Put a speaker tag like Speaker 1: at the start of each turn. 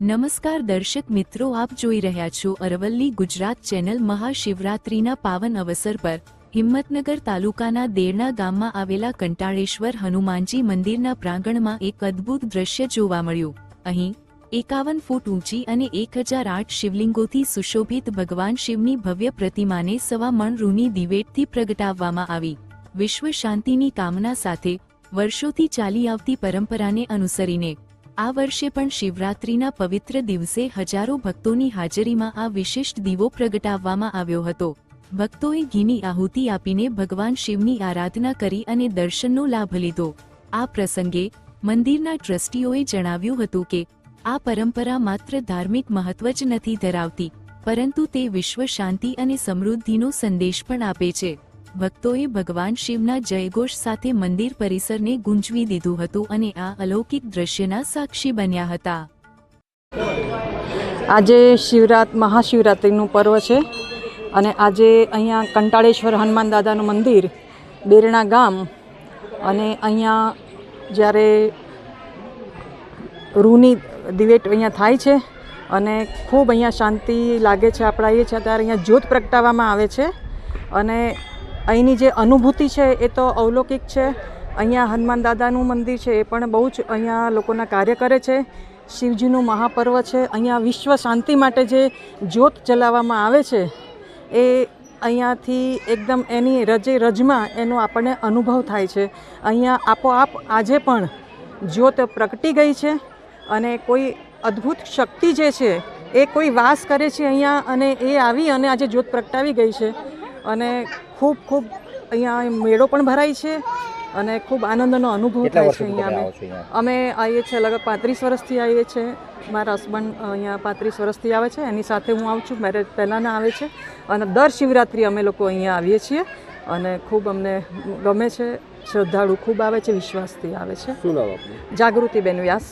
Speaker 1: નમસ્કાર દર્શક મિત્રો, આપ જોઈ રહ્યા છો અરવલ્લી ગુજરાત ચેનલ। મહાશિવરાત્રિના પાવન અવસર પર હિંમતનગર તાલુકાના દેરણા ગામમાં આવેલા કંટાળેશ્વર હનુમાનજી મંદિરના પ્રાંગણમાં એક અદ્ભુત દ્રશ્ય જોવા મળ્યું। અહીં 51 ફૂટ ઊંચી અને 1008 શિવલિંગોથી સુશોભિત ભગવાન શિવની ભવ્ય પ્રતિમાને સવા મણ રૂની દિવેટથી પ્રગટાવવામાં આવી। વિશ્વ શાંતિની કામના સાથે વર્ષોથી ચાલી આવતી પરંપરાને અનુસરીને આ વર્ષે પણ શિવરાત્રિના પવિત્ર દિવસે હજારો ભક્તોની હાજરીમાં આ વિશિષ્ટ દીવો પ્રગટાવવામાં આવ્યો હતો। ભક્તોએ ઘીની આહુતિ આપીને ભગવાન શિવની આરાધના કરી અને દર્શનનો લાભ લીધો। આ પ્રસંગે મંદિરના ટ્રસ્ટીઓએ જણાવ્યું હતું કે આ પરંપરા માત્ર ધાર્મિક મહત્વ જ નથી ધરાવતી, પરંતુ તે વિશ્વ શાંતિ અને સમૃદ્ધિનો સંદેશ પણ આપે છે। ભક્તોએ ભગવાન શિવના જયઘોષ સાથે મંદિર પરિસરને ગુંજવી દીધું હતું અને આ અલૌકિક દ્રશ્યના સાક્ષી બન્યા હતા।
Speaker 2: આજે મહાશિવરાત્રિનું પર્વ છે અને આજે અહીંયા કંટાળેશ્વર હનુમાન દાદાનું મંદિર બેરણા ગામ, અને અહીંયા જ્યારે રૂની દિવેટ અહીંયા થાય છે અને ખૂબ અહીંયા શાંતિ લાગે છે। આપણા એ છે ત્યારે અહીંયા જ્યોત પ્રગટાવવામાં આવે છે અને અહીંની જે અનુભૂતિ છે એ તો અવલૌકિક છે। અહીંયા હનુમાન દાદાનું મંદિર છે એ પણ બહુ જ અહીંયા લોકોના કાર્ય કરે છે। શિવજીનું મહાપર્વ છે। અહીંયા વિશ્વ શાંતિ માટે જે જ્યોત જલાવવામાં આવે છે એ અહીંયાથી એકદમ એની રજમાં એનો આપણને અનુભવ થાય છે। અહીંયા આપોઆપ આજે પણ જ્યોત પ્રગટી ગઈ છે અને કોઈ અદ્ભુત શક્તિ જે છે એ કોઈ વાસ કરે છે અહીંયા, અને એ આવી અને આજે જ્યોત પ્રગટાવી ગઈ છે અને ખૂબ અહીંયા મેળો પણ ભરાય છે અને ખૂબ આનંદનો અનુભવ થાય છે। અહીંયા અમે આવીએ છીએ, લગભગ 35 વર્ષથી આવીએ છીએ। મારા હસબન્ડ અહીંયા 35 વર્ષથી આવે છે, એની સાથે હું આવું છું, મેરેજ પહેલાંના આવે છે અને દર શિવરાત્રિ અમે લોકો અહીંયા આવીએ છીએ અને ખૂબ અમને ગમે છે। શ્રદ્ધાળુ ખૂબ આવે છે, વિશ્વાસથી આવે છે। જાગૃતિબેન વ્યાસ।